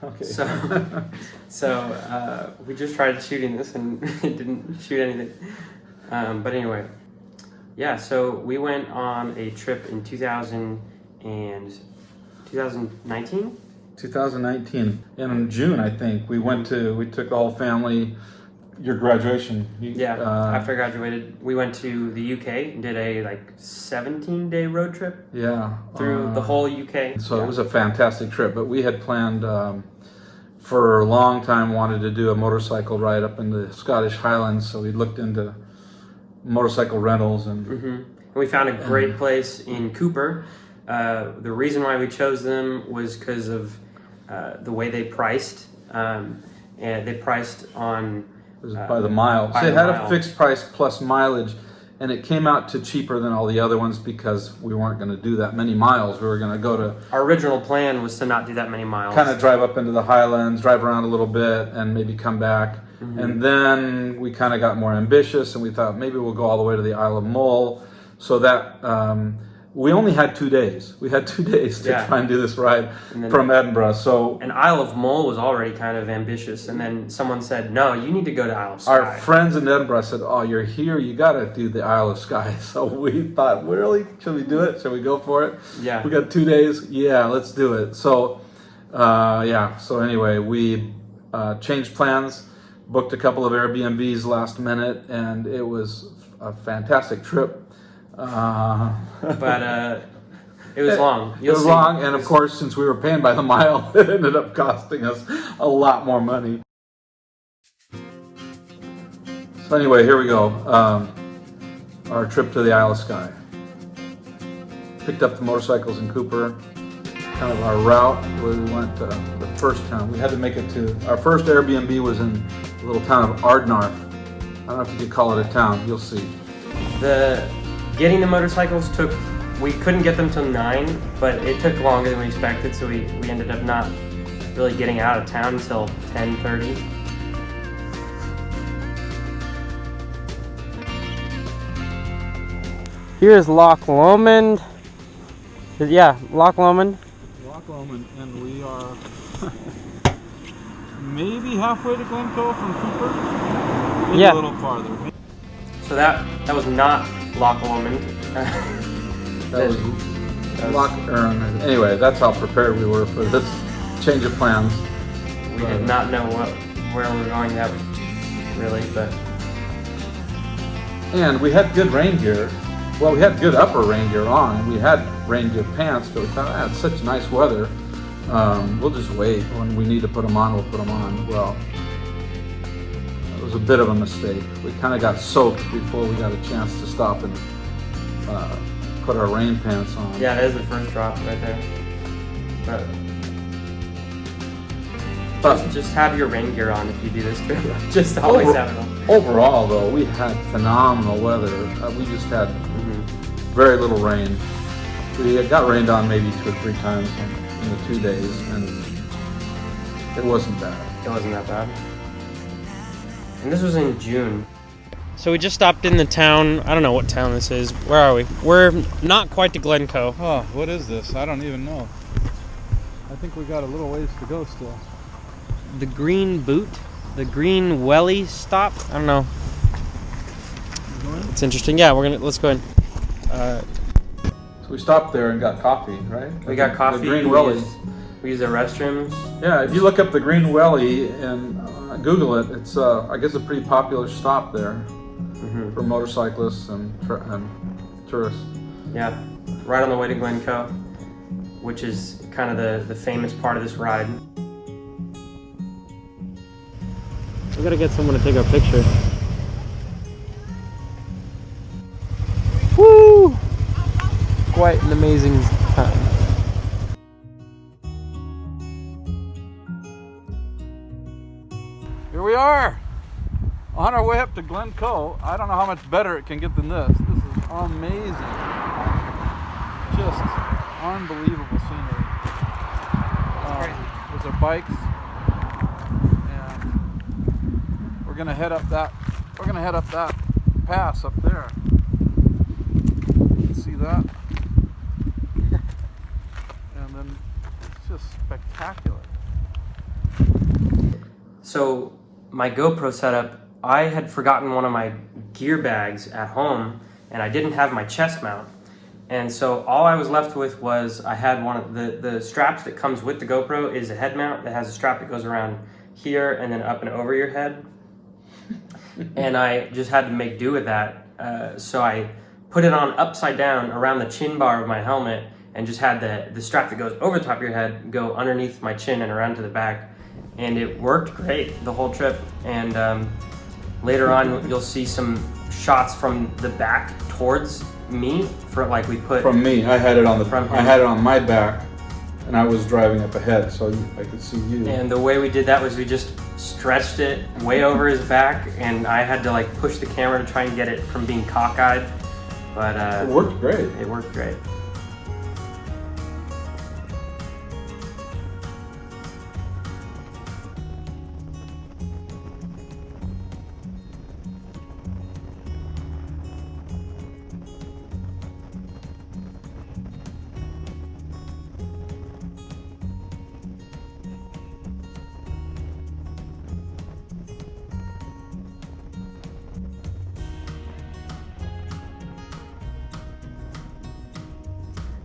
Okay. So we just tried shooting this and it didn't shoot anything. But anyway, yeah. So we went on a trip in 2019. 2019 in June, I think we took the whole family. Your graduation. After I graduated, we went to the UK and did a 17-day road trip. Yeah. Through the whole UK. So it was a fantastic trip, but we had planned for a long time, wanted to do a motorcycle ride up in the Scottish Highlands. So we looked into motorcycle rentals and we found a great place in Cooper. The reason why we chose them was because of the way they priced. And they priced on... It was by the mile. So they had a fixed price plus mileage, and it came out to cheaper than all the other ones because we weren't going to do that many miles. We were going to go to... Our original plan was to not do that many miles. Kind of drive up into the Highlands, drive around a little bit, and maybe come back. And then we kind of got more ambitious, and we thought maybe we'll go all the way to the Isle of Mull. So that... we only had 2 days. We had 2 days to try and do this ride from Edinburgh. So, and Isle of Mull was already kind of ambitious. And then someone said, no, you need to go to Isle of Skye. Our friends in Edinburgh said, oh, you're here, you got to do the Isle of Skye. So we thought, really? Should we do it? Should we go for it? Yeah. We got 2 days. Yeah, let's do it. So, So anyway, we changed plans, booked a couple of Airbnbs last minute, and it was a fantastic trip. But it was long. It was long, and of course, since we were paying by the mile, it ended up costing us a lot more money. So anyway, here we go. Our trip to the Isle of Skye. Picked up the motorcycles in Cooper. Kind of our route. We went to the first town. We had to make it to... Our first Airbnb was in a little town of Ardnarth. I don't know if you could call it a town. You'll see. Getting the motorcycles we couldn't get them till 9, but it took longer than we expected, so we ended up not really getting out of town until 10:30. Here's Loch Lomond. Yeah, Loch Lomond. Loch Lomond, and we are maybe halfway to Glencoe from Cooper. Maybe a little farther. So that was not Loch Lomond. that was Loch Earn. Anyway, that's how prepared we were for this change of plans. We did not know where we were going that really, but... And we had good rain gear. Well, we had good upper rain gear on, and we had rain gear pants, but we thought, it's such nice weather. We'll just wait. When we need to put them on, we'll put them on. Well, it was a bit of a mistake. We kind of got soaked before we got a chance to stop and put our rain pants on. Yeah, that is the first drop right there. But just have your rain gear on if you do this trip. Just always have it on. Overall, though, we had phenomenal weather. We just had very little rain. We got rained on maybe 2 or 3 times in the 2 days, and it wasn't bad. It wasn't that bad. And this was in June. So we just stopped in the town. I don't know what town this is. Where are we? We're not quite to Glencoe. Oh, what is this? I don't even know. I think we got a little ways to go still. The Green Boot? The Green Welly stop? I don't know. It's interesting. Yeah, let's go in. So we stopped there and got coffee, right? We got coffee. The Green Welly. We use the restrooms. Yeah, if you look up the Green Welly and Google it, it's I guess a pretty popular stop there for motorcyclists and tourists. Yeah, right on the way to Glencoe, which is kind of the famous part of this ride. We gotta get someone to take our picture. Woo! Quite an amazing time. Here we are, on our way up to Glencoe. I don't know how much better it can get than this. This is amazing. Just unbelievable scenery. There's our bikes. We're gonna head up that pass up there. See that? And then it's just spectacular. So my GoPro setup, I had forgotten one of my gear bags at home, and I didn't have my chest mount. And so all I was left with was I had one of the straps that comes with the GoPro is a head mount that has a strap that goes around here and then up and over your head. And I just had to make do with that. So I put it on upside down around the chin bar of my helmet and just had the strap that goes over the top of your head go underneath my chin and around to the back. And it worked great the whole trip. And later on, you'll see some shots from the back towards me, for like we put From me, I had it on From him. I had it on my back, and I was driving up ahead, so I could see you. And the way we did that was we just stretched it way over his back, and I had to like push the camera to try and get it from being cockeyed. But It worked great. It worked great.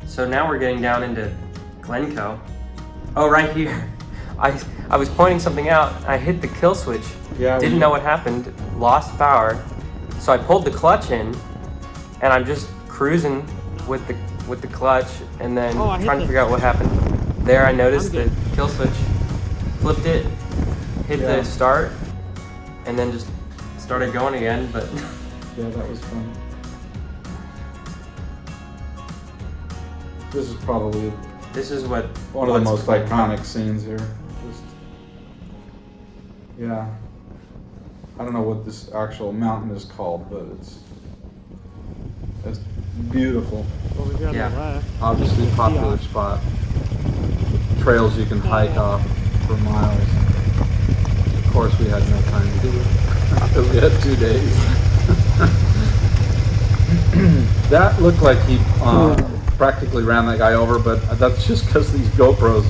So now we're getting down into Glencoe. Oh, right here. I was pointing something out. I hit the kill switch. Yeah. Didn't know what happened. Lost power. So I pulled the clutch in, and I'm just cruising with the clutch, and then trying to figure out what happened. There, I noticed the kill switch. Flipped it, hit the start, and then just started going again. But Yeah, that was fun. This is probably this is what one of the most iconic scenes here. Just, yeah. I don't know what this actual mountain is called, but it's beautiful. Well, we got Yeah. a left. Obviously a popular spot. Trails you can hike off for miles. Of course, we had no time to do it because we had 2 days. That looked like he practically ran that guy over, but that's just because these GoPros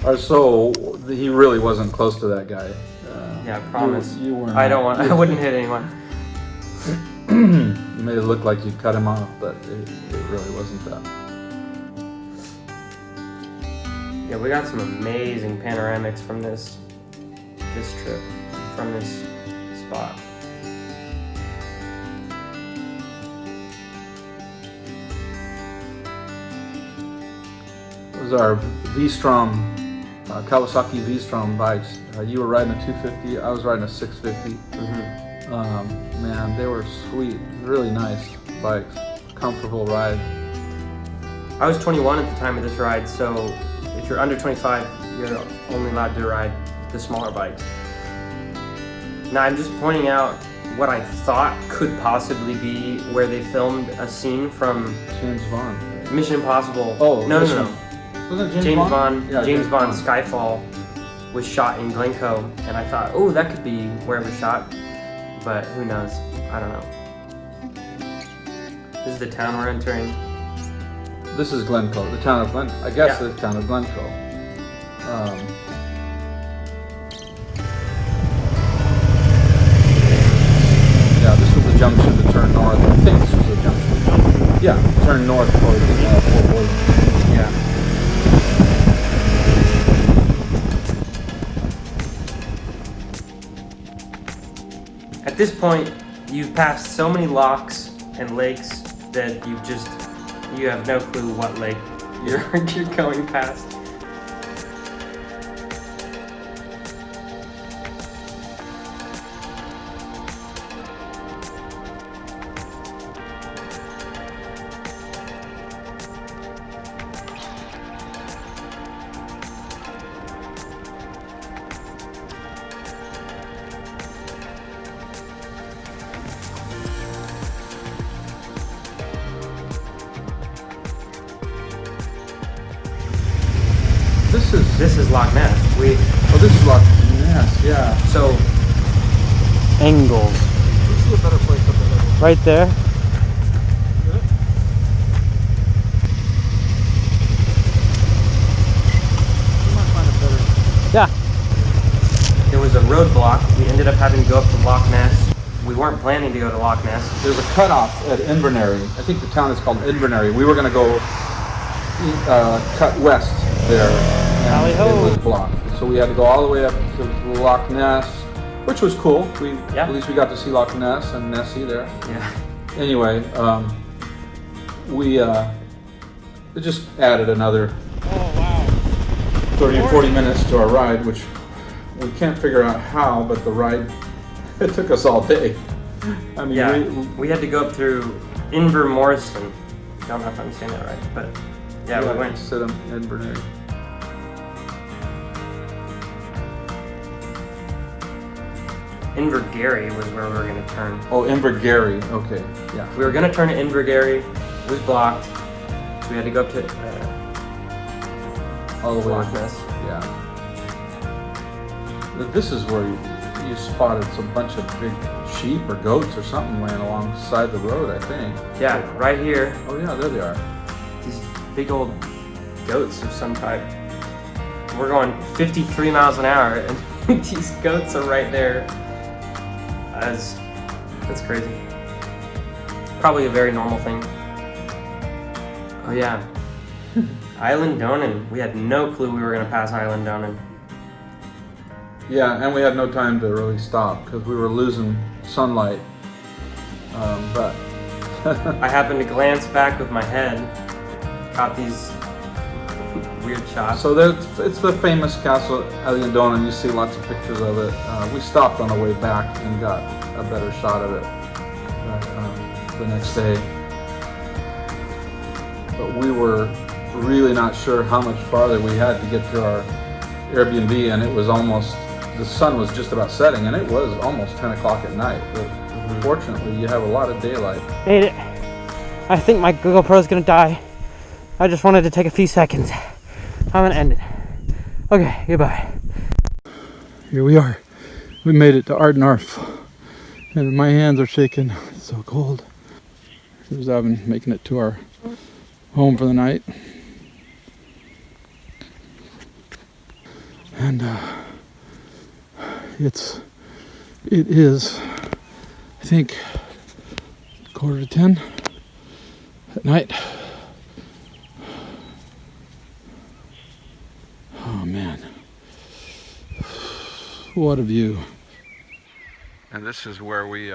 are so. He really wasn't close to that guy. Yeah, I promise. You weren't. I wouldn't hit anyone. You made it look like you cut him off, but it really wasn't that. Yeah, we got some amazing panoramics from this trip, from this spot. It was our V-STROM, Kawasaki V-STROM bikes. You were riding a 250, I was riding a 650. Man, they were sweet, really nice bikes, comfortable ride. I was 21 at the time of this ride, so if you're under 25, you're only allowed to ride the smaller bikes. Now I'm just pointing out what I thought could possibly be where they filmed a scene from James Bond. Mission Impossible. Oh, no. Wasn't it James Bond, Yeah, James Bond Skyfall was shot in Glencoe, and I thought, oh, that could be where it was shot, but who knows? I don't know. This is the town we're entering. This is Glencoe, the town of Glencoe. I guess the town of Glencoe. Yeah, this was the junction to turn north. I think this was the junction. Yeah, turn north toward Fort William. Yeah. At this point, you've passed so many lochs and lakes that you have no clue what lake you're going past. This is Loch Ness. This is Loch Ness, yeah. So Angle. We see a better place up ahead. Right there. Get it? You might find a better. Yeah. there was a roadblock. We ended up having to go up to Loch Ness. We weren't planning to go to Loch Ness. There's a cutoff at Inverness. I think the town is called Inverness. We were going to go cut west there, and it was blocked. So we had to go all the way up to Loch Ness, which was cool. At least we got to see Loch Ness and Nessie there. Yeah. Anyway, it just added another 30 or 40 minutes to our ride, which we can't figure out how, but the ride, it took us all day. I mean, yeah, we had to go up through Invermorrison. I don't know if I'm saying that right, but yeah, we went. Sit in Inverness. Invergary was where we were going to turn. Oh, Invergary. Okay, yeah. We were going to turn to Invergary. It was blocked. So we had to go up to all the way Loch up. Ness. Yeah. This is where you spotted some bunch of big sheep or goats or something laying alongside the road, I think. Yeah, right here. Oh yeah, there they are. These big old goats of some type. We're going 53 miles an hour, and these goats are right there. That's crazy. Probably a very normal thing. Oh yeah. Island Donan. We had no clue we were going to pass Island Donan. Yeah, and we had no time to really stop because we were losing sunlight. But I happened to glance back with my head, caught these weird shots. So it's the famous castle Island Donan. You see lots of pictures of it. We stopped on the way back and got a better shot of it the next day. But we were really not sure how much farther we had to get to our Airbnb, and it was almost, the sun was just about setting, and it was almost 10 o'clock at night. But fortunately, you have a lot of daylight. Made it. I think my GoPro's gonna die. I just wanted to take a few seconds. I'm gonna end it. Okay, goodbye. Here we are. We made it to Ardnarf, and my hands are shaking. It's so cold. Here's Evan making it to our home for the night. And it is, I think, 9:45 at night. Oh man, what a view. And this is where we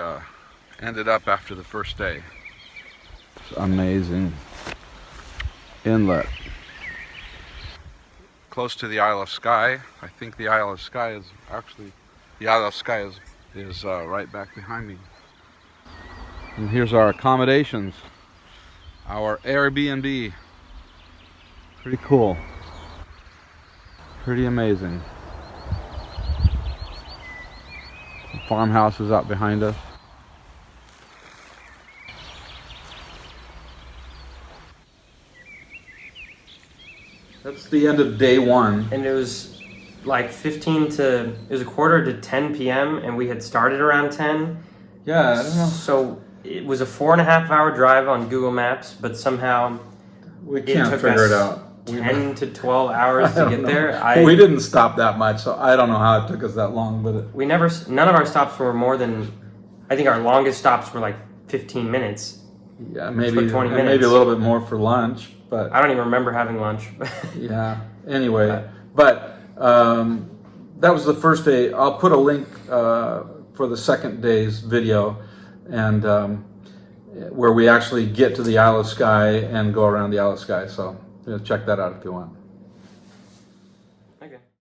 ended up after the first day. It's amazing inlet. Close to the Isle of Skye. I think the Isle of Skye is actually, the Isle of Skye is right back behind me. And here's our accommodations, our Airbnb. Pretty cool. Pretty amazing. The farmhouse is out behind us. That's the end of day one. And it was like it was a quarter to 10 p.m. and we had started around 10. Yeah, I don't know. So it was a 4.5-hour drive on Google Maps, but somehow We can't figure it out. 10 to 12 hours to get there. We didn't stop that much, so I don't know how it took us that long, but none of our stops were more than, I think our longest stops were like 15 minutes. yeah, maybe 20 maybe minutes. a little bit more for lunch, but I don't even remember having lunch. yeah. Anyway, but that was the first day. I'll put a link for the second day's video, and where we actually get to the Isle of Skye and go around the Isle of Skye. So check that out if you want.